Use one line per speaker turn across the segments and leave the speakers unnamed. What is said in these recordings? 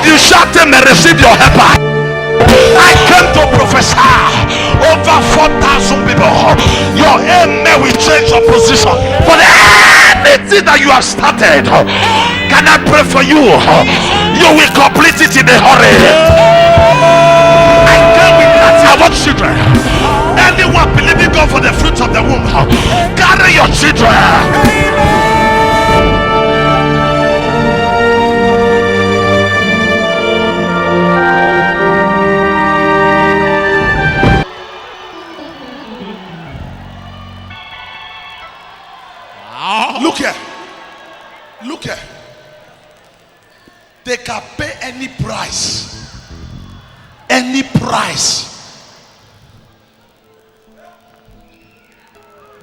you shout amen, receive your helper. I came to prophesy over 4,000 people. Your amen will change your position. For anything that you have started, can I pray for you? You will complete it in a hurry. I came with that. I want children. Anyone believing God for the fruits of the womb, carry your children. Look here. Look here. They can pay any price. Any price.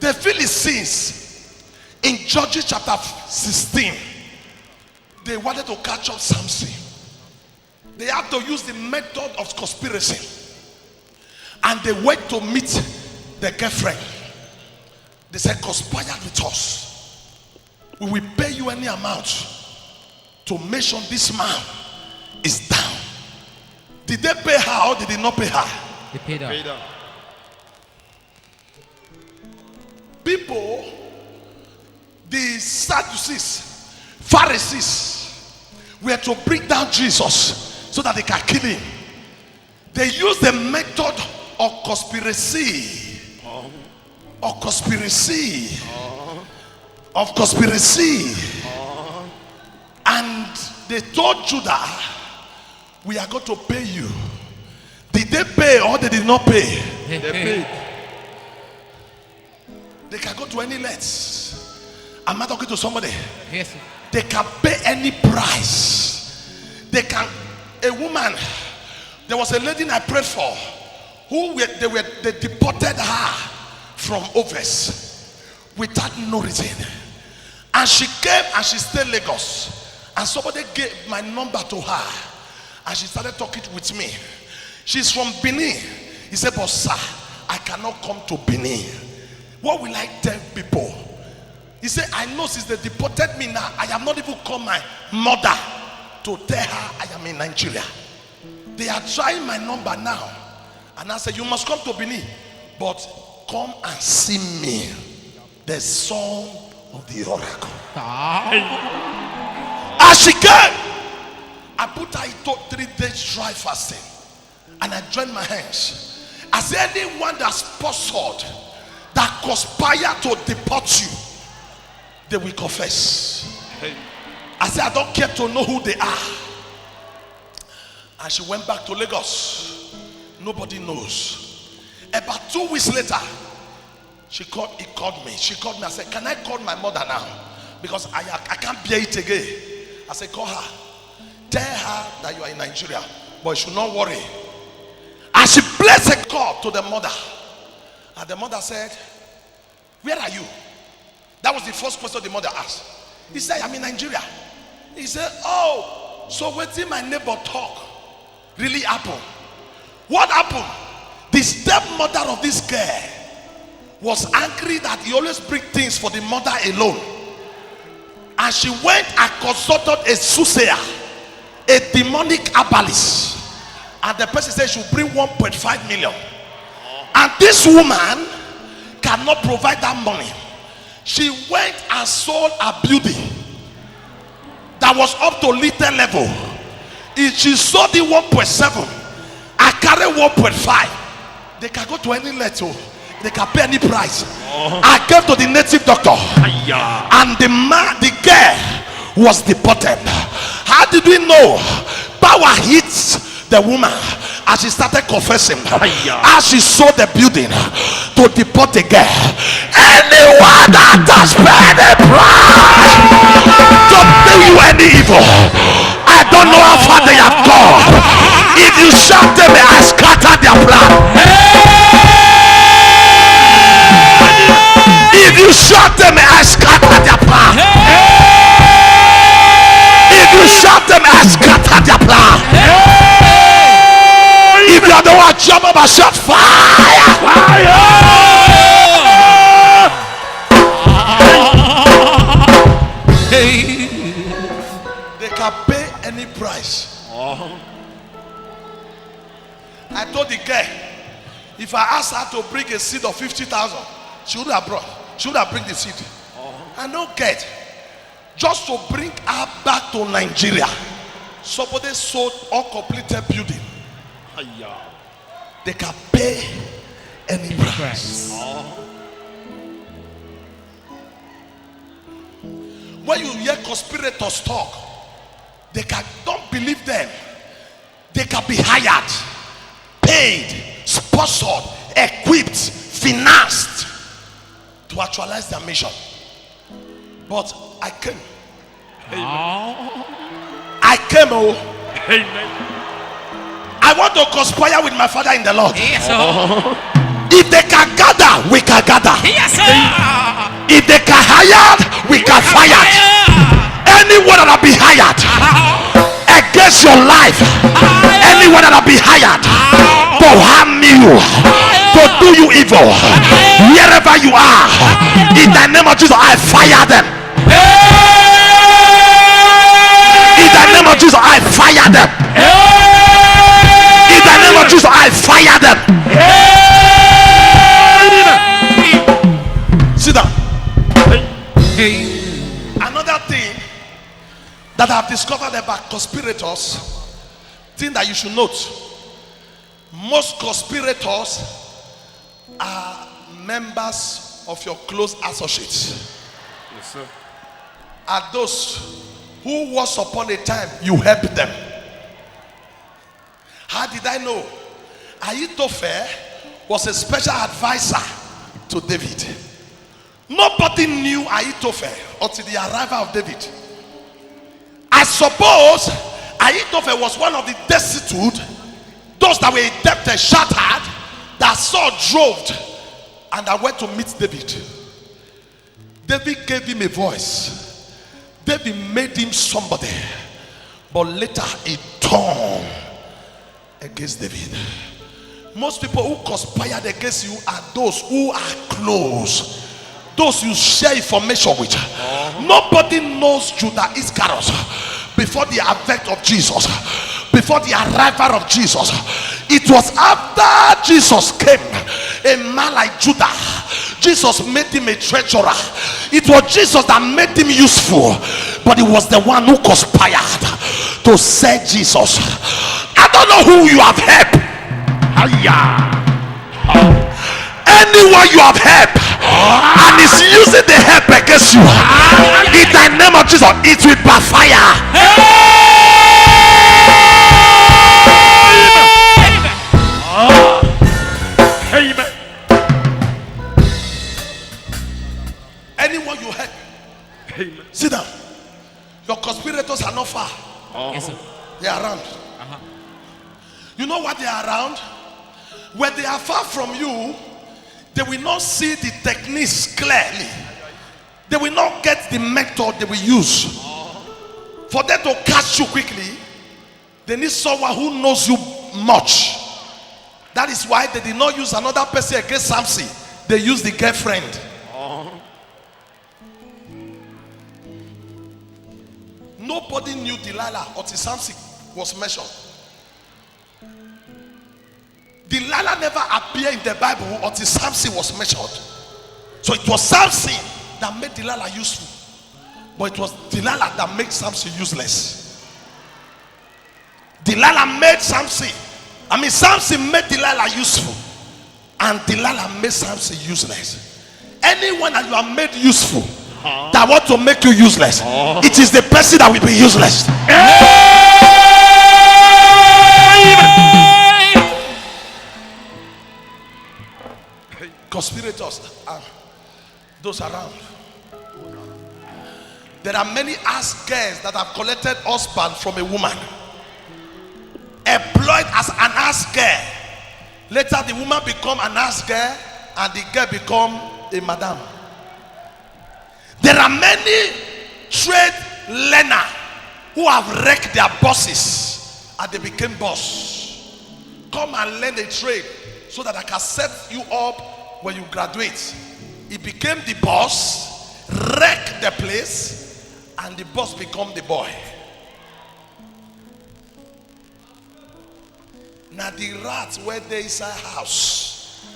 The Philistines in Judges chapter 16, they wanted to catch up Samson. They had to use the method of conspiracy. And they went to meet the girlfriend. They said, conspire with us. We will pay you any amount to make sure this man is down. Did they pay her or did they not pay her?
They paid her.
People, the Sadducees, Pharisees, were to bring down Jesus so that they can kill him. They used the method of conspiracy. Of conspiracy. And they told Judah, we are going to pay you. Did they pay or they did not pay?
They paid.
They can go to any lengths. Am I talking to somebody?
Yes.
They can pay any price. They can. A woman, there was a lady I prayed for who they deported her from Overs without no reason. And she came and she stayed in Lagos. And somebody gave my number to her. And she started talking with me. She's from Benin. He said, but sir, I cannot come to Benin. What will I tell people? He said, I know since they deported me now, I have not even called my mother to tell her I am in Nigeria. They are trying my number now. And I said, you must come to Benin. But come and see me. The son of the oracle. As she came, I put her into 3 days dry fasting. And I joined my hands. I said, anyone that's sponsored, that conspire to deport you, they will confess. I said, I don't care to know who they are. And she went back to Lagos. Nobody knows. About 2 weeks later, he called me. She called me. I said, can I call my mother now? Because I can't bear it again. I said, call her. Tell her that you are in Nigeria. But you should not worry. And she placed a call to the mother. And the mother said, where are you? That was the first question the mother asked. He said, I'm in Nigeria. He said, oh, so waiting my neighbor talk really happened. What happened? The stepmother of this girl was angry that he always bring things for the mother alone. And she went and consulted a soothsayer, a demonic herbalist. And the person said she will bring 1.5 million. And this woman cannot provide that money. She went and sold a building that was up to little level. If she sold it 1.7, I carry 1.5. They can go to any level. They can pay any price. I came to the native doctor, and the girl was deported. How did we know? Power hits the woman as she started confessing. As she sold the building to deport the girl. Anyone that has paid a price to do you any evil, I don't know how far they have gone. If you shout them, I scatter their plan. If you shut them, I scatter their plan. If you shut them, I scatter their plan. If you are the one jump up and shout fire, fire. They can pay any price. I told the girl, if I asked her to bring a seed of 50,000, she would have brought. She would have bring the seed. I don't get. Just to bring her back to Nigeria, somebody sold uncompleted building. They can pay any price. When you hear conspirators talk, don't believe them. They can be hired, paid, sponsored, equipped, financed to actualize their mission. But I came. I came.
Amen.
I want to conspire with my Father in the Lord.
Yes, sir.
If they can gather, we can gather.
Yes, sir.
If they can hire, we can fire. Anyone that be hired against your life, anyone that be hired to harm you, to do you evil, wherever you are, in the name of Jesus, I fire them. In the name of Jesus, I fire them. In the name of Jesus, I fire them. Sit down. Another thing that I've discovered about conspirators, thing that you should note: most conspirators are members of your close associates.
Yes, sir.
Are those who once upon a time you helped them. How did I know? Ahithophel was a special advisor to David. Nobody knew Ahithophel until the arrival of David. I suppose Ahithophel was one of the destitute, those that were indebted, shattered, that Saul drove and that went to meet David. David gave him a voice. David made him somebody. But later he turned against David. Most people who conspired against you are those who are close, those you share information with. Nobody knows Judah Iscariot before the advent of Jesus, before the arrival of Jesus. It was after Jesus came, a man like Judah, Jesus made him a treasurer. It was Jesus that made him useful, but it was the one who conspired to sell Jesus. I don't know who you have helped. Anyone you have helped and is using the help against you, in the name of Jesus, it will backfire.
Amen.
Anyone you help,
Amen.
sit down. Your conspirators are not far.
Yes, sir.
They are around. You know what they are around? When they are far from you, they will not see the techniques clearly. They will not get the method they will use. For them to catch you quickly, they need someone who knows you much. That is why they did not use another person against Samson. They used the girlfriend. Nobody knew Delilah until Samson was mentioned. Delilah never appeared in the Bible until Samson was mentioned. So it was Samson that made Delilah useful, but it was Delilah that made Samson useless. Delilah made Samson, Samson made Delilah useful, and Delilah made Samson useless. Anyone that you are made useful that want to make you useless, it is the person that will be useless. Conspirators are those around. There are many ass girls that have collected husband from a woman, employed as an ass girl. Later the woman become an ass girl and the girl become a madam. There are many trade learners who have wrecked their bosses and they became boss. Come and learn a trade so that I can set you up when you graduate. He became the boss, wrecked the place, and the boss become the boy. Now the rats where they inside house.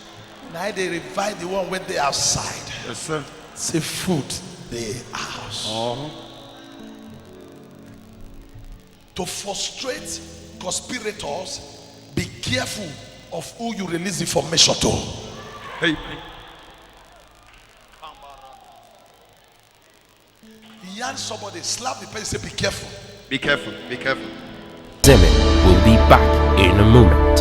Now they revive the one when they outside.
Yes, sir.
Say food the house. To frustrate conspirators, be careful of who you release information to.
Amen.
Yarn somebody, slap the person, say be careful.
Be careful. Be careful.
Zeme will be back in a moment.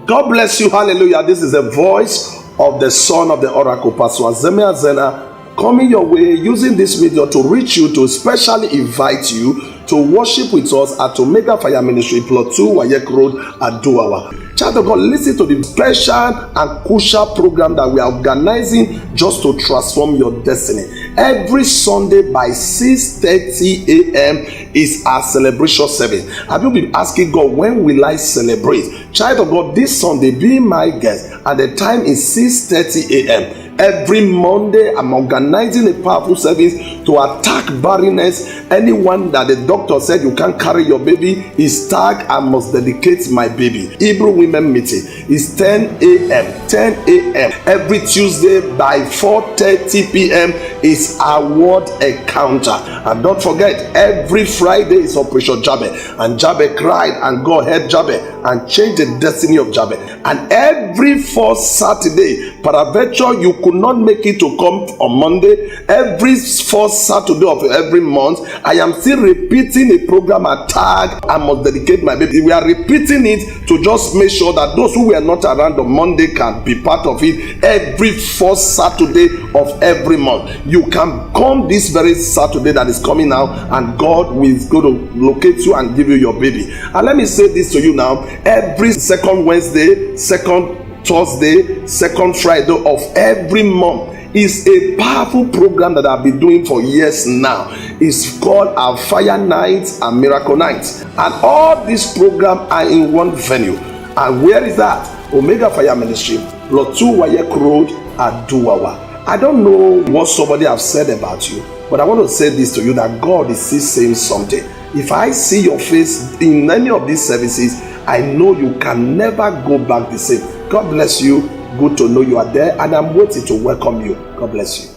God bless you. Hallelujah. This is the voice of the son of the oracle, Pastor Zeme Azena, coming your way using this video to reach you, to specially invite you to worship with us at Omega Fire Ministry, Plot 2, Wayek Road at Duawa. Child of God, listen to the special and crucial program that we are organizing just to transform your destiny. Every Sunday by 6:30 a.m. is our celebration service. Have you been asking God, when will I celebrate? Child of God, this Sunday, be my guest, and the time is 6:30 a.m. Every Monday, I'm organizing a powerful service to attack barrenness. Anyone that the doctor said you can't carry your baby is tagged, I must dedicate my baby. Hebrew women meeting is 10 a.m. 10 a.m. Every Tuesday by 4:30 p.m. is our word encounter. And don't forget, every Friday is Operation Jabez. And Jabez cried, and God heard Jabez and changed the destiny of Jabez. And every fourth Saturday, paraventure you could not make it to come on Monday, every fourth Saturday of every month, I am still repeating a program at tag, I must dedicate my baby. We are repeating it to just make sure that those who were not around on Monday can be part of it every fourth Saturday of every month. You can come this very Saturday that is coming now, and God will go to locate you and give you your baby. And let me say this to you now, every second Wednesday, second Thursday, second Friday of every month is a powerful program that I've been doing for years now. It's called our Fire Nights and Miracle Nights, and all these programs are in one venue. And where is that? Omega Fire Ministry, Plot 2 Wayek Road at Duawa. I don't know what somebody have said about you, but I want to say this to you, that God is still saying something. If I see your face in any of these services, I know you can never go back the same. God bless you. Good to know you are there, and I'm waiting to welcome you. God bless you.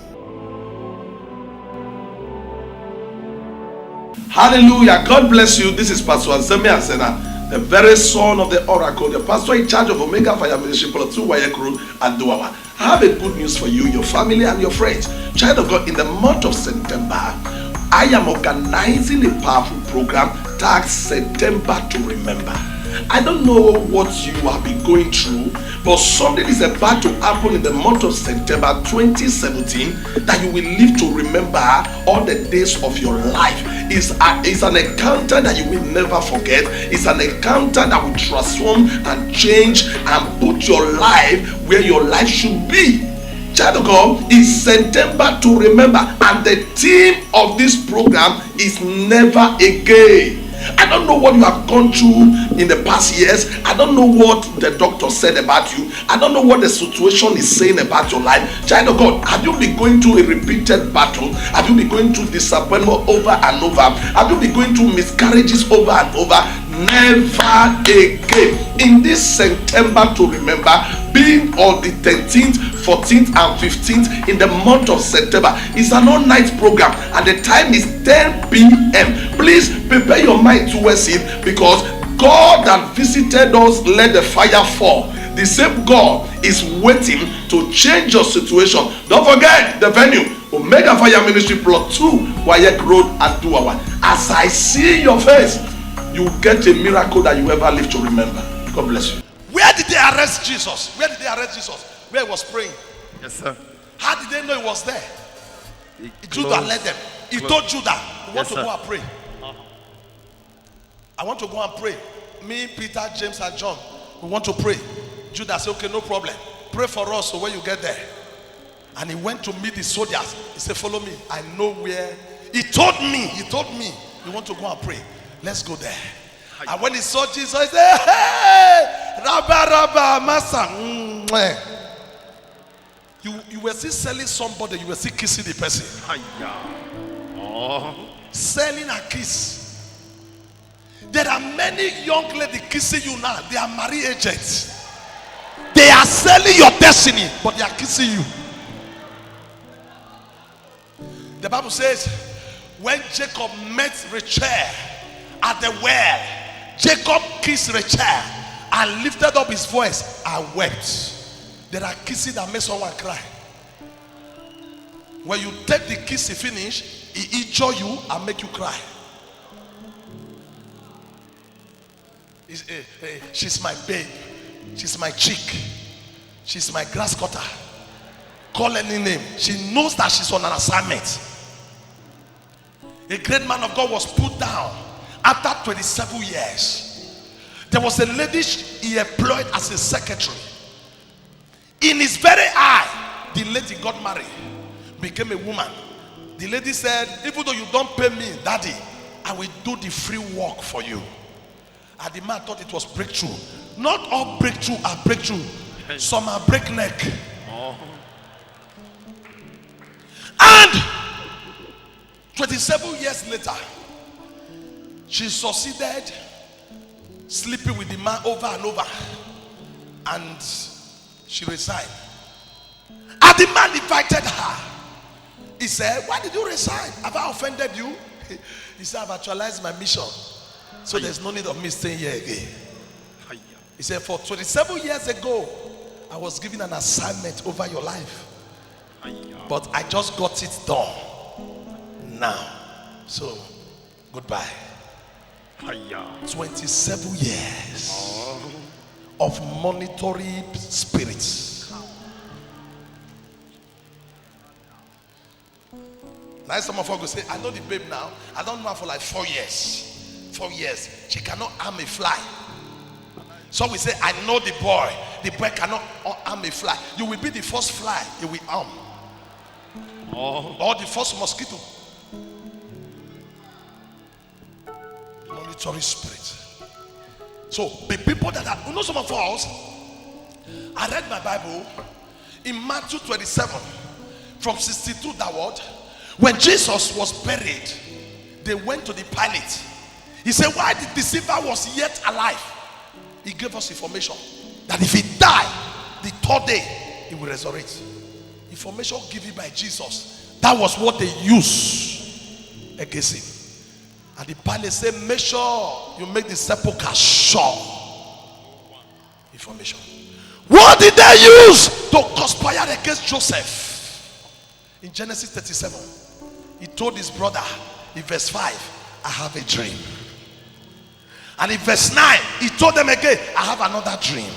Hallelujah. God bless you. This is Pastor Zeme Azena, the very son of the oracle, the pastor in charge of Omega Fire Ministry, Plot 2 Wayek Road and Duawa. I have a good news for you, your family, and your friends. Child of God, in the month of September, I am organizing a powerful program tagged September to Remember. I don't know what you have been going through, but something is about to happen in the month of September 2017 that you will live to remember all the days of your life. It's an encounter that you will never forget. It's an encounter that will transform and change and put your life where your life should be. Child of God, is September to Remember, and the theme of this program is Never Again. I don't know what you have gone through in the past years. I don't know what the doctor said about you. I don't know what the situation is saying about your life. Child of God, have you been going through a repeated battle? Have you been going through disappointment over and over? Have you been going through miscarriages over and over? Never again. In this September to Remember, being on the 13th, 14th and 15th in the month of September, it's an all-night program, and the time is 10 p.m. Please prepare your mind towards it, because God that visited us, let the fire fall. The same God is waiting to change your situation. Don't forget the venue, Omega Fire Ministry, Plot 2 Wayek Road at Duawa. As I see your face, you get a miracle that you ever live to remember. God bless you.
Where did they arrest Jesus? Where did they arrest Jesus? Where he was praying.
Yes, sir.
How did they know he was there? Judah
Close.
led them. He told Judah, we want
Yes,
to
sir.
go and pray. I want to go and pray. Me, Peter, James and John, we want to pray. Judah said, okay, no problem. Pray for us so when you get there. And he went to meet the soldiers. He said, follow me. I know where. He told me, we want to go and pray. Let's go there. And when he saw Jesus, he said, hey, Rabba, Master. You were still selling somebody, you were still kissing the person.
Hiya. Oh.
selling a kiss. There are many young ladies kissing you now. They are married agents. They are selling your destiny, but they are kissing you. The Bible says, when Jacob met Rachel at the well, Jacob kissed Rachel and lifted up his voice and wept. There are kisses that make someone cry. When you take the kiss, finish, he injure you and make you cry. She's my babe. She's my chick. She's my grass cutter. Call any name. She knows that she's on an assignment. A great man of God was put down after 27 years. There was a lady he employed as a secretary. In his very eye, the lady got married, became a woman. The lady said, even though you don't pay me, daddy, I will do the free work for you. And the man thought it was breakthrough. Not all breakthrough are breakthrough. Some are breakneck. And 27 years later, she succeeded sleeping with the man over and over. And she resigned. And the man invited her. He said, why did you resign? Have I offended you? He said, I've actualized my mission. So there's no need of me staying here again. He said, for 27 years ago, I was given an assignment over your life. But I just got it done now. So, goodbye. 27 years of monitoring spirits. Now some of us will say, I know the babe now. I don't know her for like 4 years. 4 years. She cannot harm a fly. So we say, I know the boy. The boy cannot harm a fly. You will be the first fly he will harm. Or the first mosquito. Monitoring spirit. So the people that are, you know, some of us, I read my Bible in Matthew 27 from 62 downward. When Jesus was buried, they went to the Pilate. He said, while the deceiver was yet alive, he gave us information that if he died, the third day he will resurrect. Information given by Jesus. That was what they used against him. And the Pilate said, make sure you make the sepulchre sure. Information. What did they use to conspire against Joseph? In Genesis 37, he told his brother in verse 5, I have a dream. And in verse 9, he told them again, I have another dream.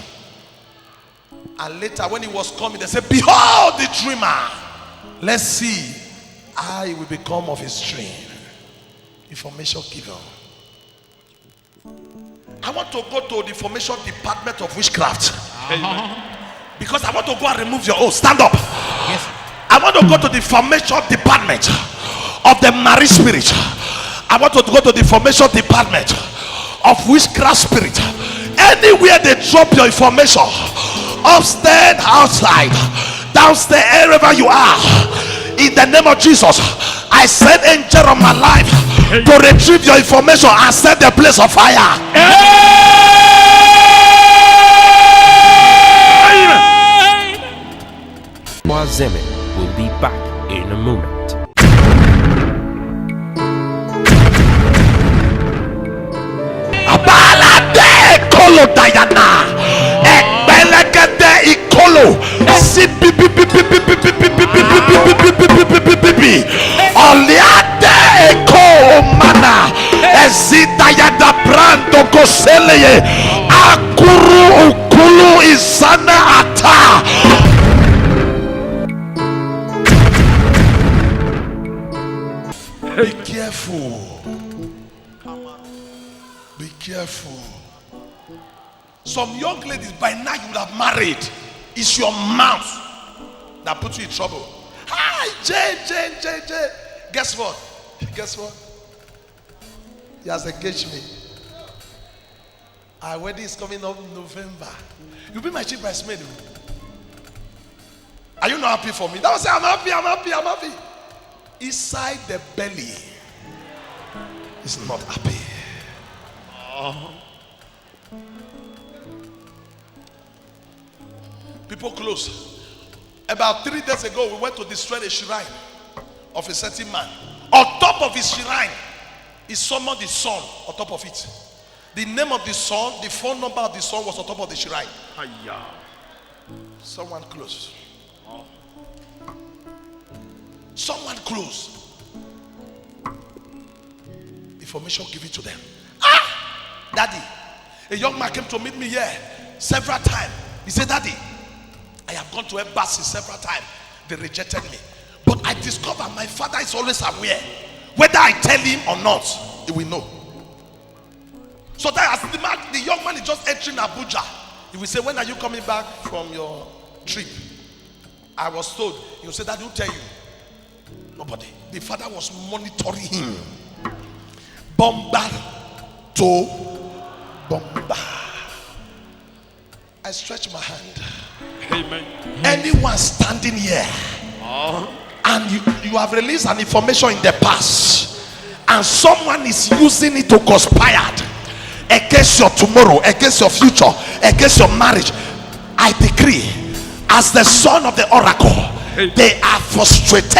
And later when he was coming, they said, behold the dreamer. Let's see how he will become of his dream. Information given. I want to go to the information department of witchcraft. Because I want to go and remove your oath. Stand up. Yes. I want to go to the information department of the marriage spirit. I want to go to the information department of witchcraft spirit. Anywhere they drop your information, upstairs, outside, downstairs, wherever you are, in the name of Jesus, I send angel on my life to retrieve your information and set the place of fire.
Zemin will be back in a moment.
Abalade kolo dayana, ekbelegede ikolo, oliade eko mana, ezidayada brando koseleye, akuru ukulu isana ata. Be careful. Be careful. Some young ladies by now you would have married. It's your mouth that puts you in trouble. Hi, Jane. Guess what? Guess what? He has engaged me. Our wedding is coming up in November. You'll be my chief bridesmaid. Are you not happy for me? Don't say I'm happy. Inside the belly is not happy. People close. About 3 days ago, we went to destroy a shrine of a certain man. On top of his shrine, he summoned the sun on top of it. The name of the son, the phone number of the son was on top of the shrine. Someone close. Someone close. Information, give it to them. Daddy, a young man came to meet me here several times. He said, Daddy, I have gone to embassy several times. They rejected me. But I discovered my father is always aware. Whether I tell him or not, he will know. So that as the young man is just entering Abuja, he will say, when are you coming back from your trip? I was told. He will say, Daddy, who tell you? Nobody. The father was monitoring him. Bomba to bomba. I stretch my hand.
Amen.
Anyone standing here and you have released an information in the past and someone is using it to conspire against your tomorrow, against your future, against your marriage, I decree as the son of the oracle, they are frustrated.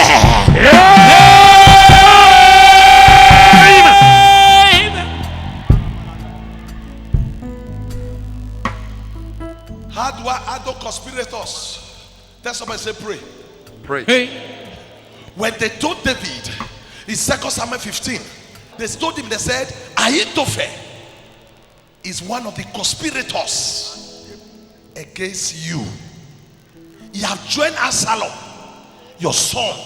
How do I handle conspirators? Tell somebody, say pray.
Pray.
When they told David in 2 Samuel 15, they told him, they said, Ahithophel is one of the conspirators against you. He have joined Absalom, your son.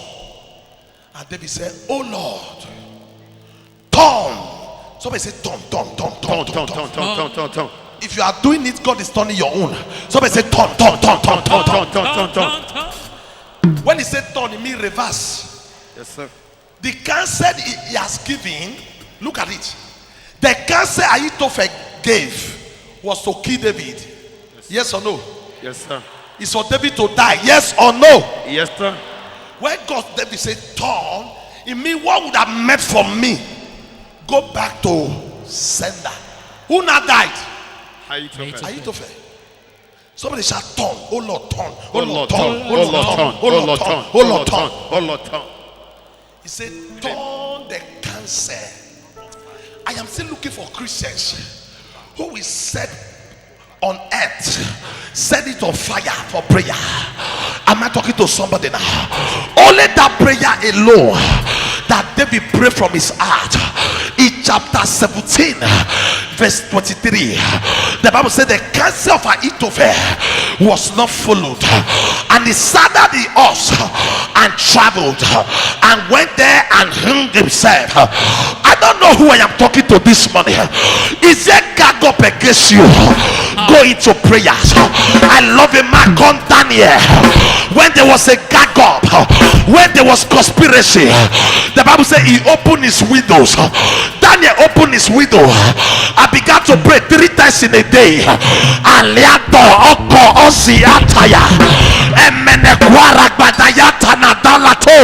And David said, oh Lord, turn. Somebody say turn. If you are doing it, God is turning your own. Somebody say turn. When he said turn, it means reverse.
Yes, sir.
The counsel he has given, look at it. The counsel Ahithophel gave was to kill David. Yes or no?
Yes, sir.
It's for David to die. Yes or no?
Yes, sir.
When God David said turn, it means what would have meant for me? Go back to sender. Who now died? Ahithophel. Somebody shall turn. Oh Lord, turn. Oh Lord, turn. Oh Lord, turn. Oh Lord, turn. Oh Lord, turn.
Oh Lord, turn.
He said, turn the cancer. I am still looking for Christians who will set on earth, set it on fire for prayer. Am I talking to somebody now? Only that prayer alone that David prayed from his heart in chapter 17 verse 23, the Bible said the counsel of Ahithophel was not followed, and he saddled the horse and traveled and went there and hung himself. I don't know who I am talking to this morning. Is there gag up against you? Go into prayers. I love a man called Daniel. When there was a gag up, when there was conspiracy, the Bible said he opened his windows. Daniel opened his window and began to pray 3 times in a day. Aliato oko oziataya emenekwara badayata nadalato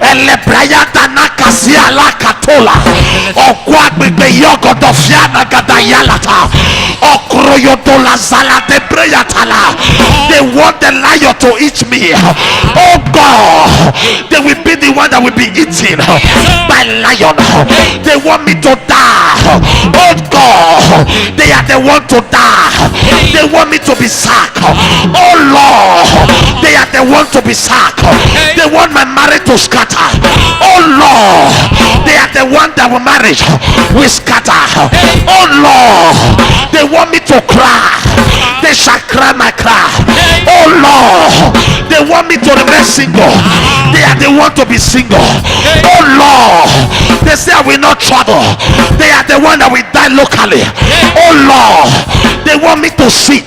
elebrayata nakasia lakatola okwagbegbe yogodofiana gadayalata okroyodola zala debreyatala. They want the lion to eat me. Oh God, they will be the one that will be eaten by lion. They want me to die. Oh God, they are the one to die. They want me to be sacked. Oh Lord, they are the one to be sacked. They want my marriage to scatter. Oh Lord, they are the one that will marriage will scatter. Oh Lord, they want me to cry. They shall cry my cry. Oh Lord, they want me to remain single. They are the one to be single. Oh Lord, they say I will not travel. They are the one that will die locally. Oh Lord, they want me to seek.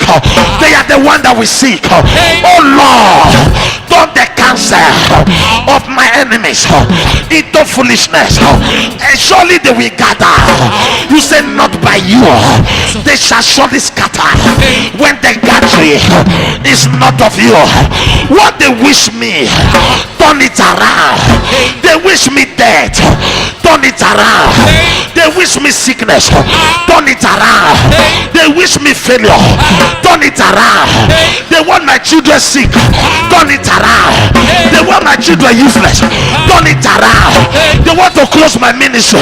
They are the one that will seek. Oh Lord, don't the cancer of my enemies into foolishness, and surely they will gather. You say not by you, they shall surely scatter. When the gathering is not of you, What they wish me, turn it around. They wish me death, turn it around. They wish me sickness, turn it around. They wish me failure, turn it around. They want my children sick, turn it around. They want my children useless, turn it around. They want to close my ministry,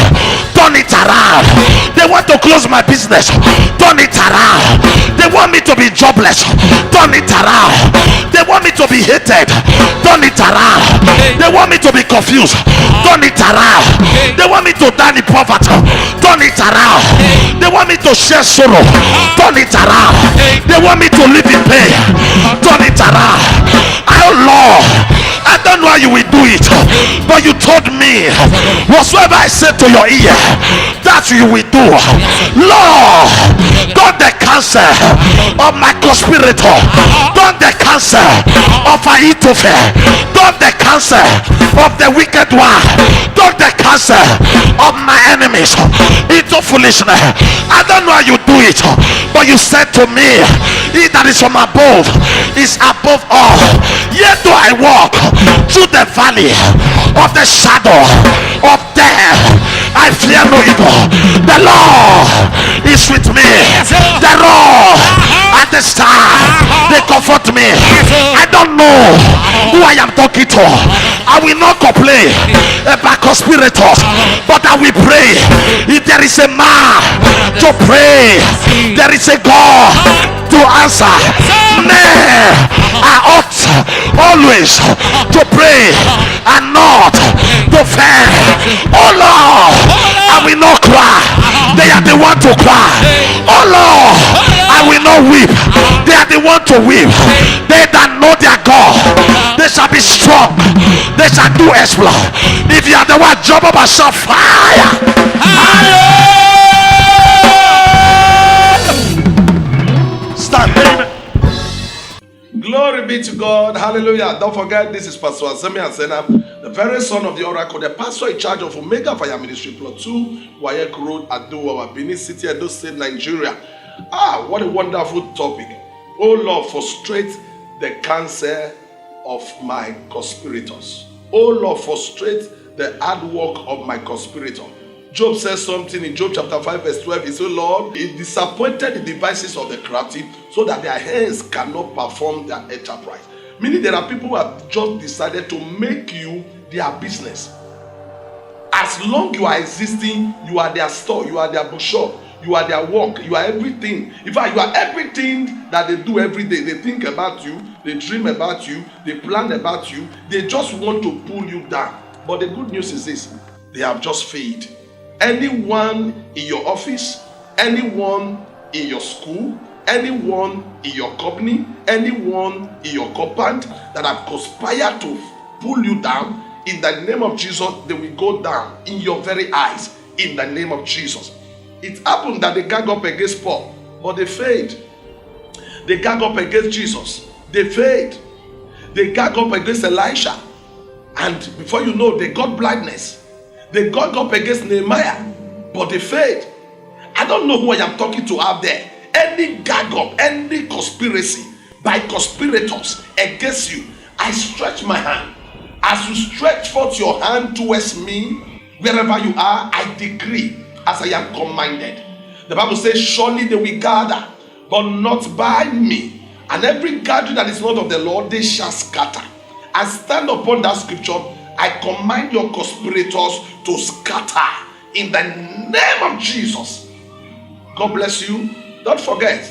turn it around. They want to close my business, turn it around. They want me to be jobless, turn it around. They want me to be hated, turn it around. They want me to be confused, turn it around. They want me to die in poverty, turn it around. They want me to share sorrow, turn it around. They want me to live in pain, turn it around. Oh Lord, I don't know how you will do it, but you told me whatsoever I said to your ear, that you will do. Lord, don't the cancer of my conspirator, don't the cancer of Ahithophel, don't the cancer of the wicked one, don't the cancer of my enemies into foolishness. I don't know how you do it, but you said to me, he that is from above is above all. Yet do I walk through the valley of the shadow of death, I fear no evil. The Lord is with me. The Lord and the star, they comfort me. I don't know who I am talking to. I will not complain about conspirators, but I will pray. If there is a man to pray, there is a God to answer. Men are ought always to pray and not to fail. Oh Lord, I will not cry. They are the one to cry. Oh Lord, I will not weep. They are the one to weep. They that know their God, they shall be strong. They shall do exploit. If you are the one, jump up and shout fire. Stand.
Glory be to God. Hallelujah. Don't forget, this is Pastor Azemi Azena, the very son of the Oracle, the pastor in charge of Omega Fire Ministry, Plot 2, Wayek Road, Adowa, Benin City, Edo State, Nigeria. What a wonderful topic. Oh Lord, frustrate the cancer of my conspirators. Oh Lord, frustrate the hard work of my conspirator. Job says something in Job chapter 5 verse 12. He said, Lord, he disappointed the devices of the crafty so that their hands cannot perform their enterprise. Meaning there are people who have just decided to make you their business. As long you are existing, you are their store, you are their bookshop, you are their work, you are everything. In fact, you are everything that they do every day. They think about you, they dream about you, they plan about you. They just want to pull you down. But the good news is this: they have just failed. Anyone in your office, anyone in your school, anyone in your company, anyone in your compound that have conspired to pull you down, in the name of Jesus, they will go down in your very eyes, in the name of Jesus. It happened that they gang up against Paul, but they failed. They gang up against Jesus, they failed. They gang up against Elisha, and before you know, they got blindness. They got up against Nehemiah, but they failed. I don't know who I am talking to out there. Any gang up, any conspiracy by conspirators against you, I stretch my hand. As you stretch forth your hand towards me, wherever you are, I decree as I am commanded. The Bible says, surely they will gather, but not by me. And every gathering that is not of the Lord, they shall scatter. I stand upon that scripture. I command your conspirators to scatter in the name of Jesus. God bless you. Don't forget,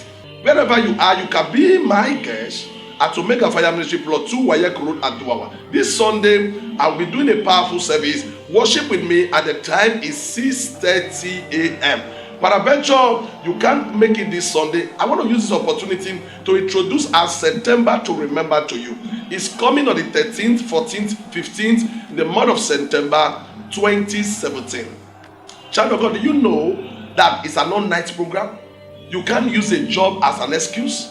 wherever you are, you can be my guest at Omega Fire Ministry, Plot 2, Wayek Road, Adowa. This Sunday, I'll be doing a powerful service. Worship with me, and the time is 6:30 a.m. Peradventure, you can't make it this Sunday. I want to use this opportunity to introduce our September to remember to you. It's coming on the 13th, 14th, 15th, in the month of September 2017. Child of God, do you know that it's an all-night program? You can't use a job as an excuse.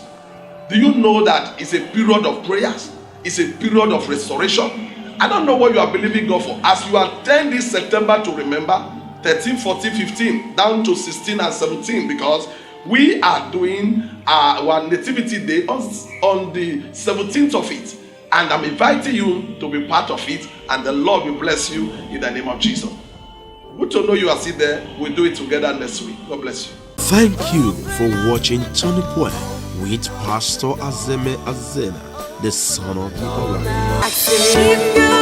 Do you know that it's a period of prayers? It's a period of restoration. I don't know what you are believing God for. As you attend this September to remember, 13, 14, 15, down to 16 and 17, because we are doing our Nativity Day on the 17th of it.
And I'm inviting you to be part of it, and the Lord will bless you in the name of Jesus. Good to know you are still there. We'll do it together next week. God bless you.
Thank you for watching Tony Point with Pastor Azeme Azena, the son of the Oracle.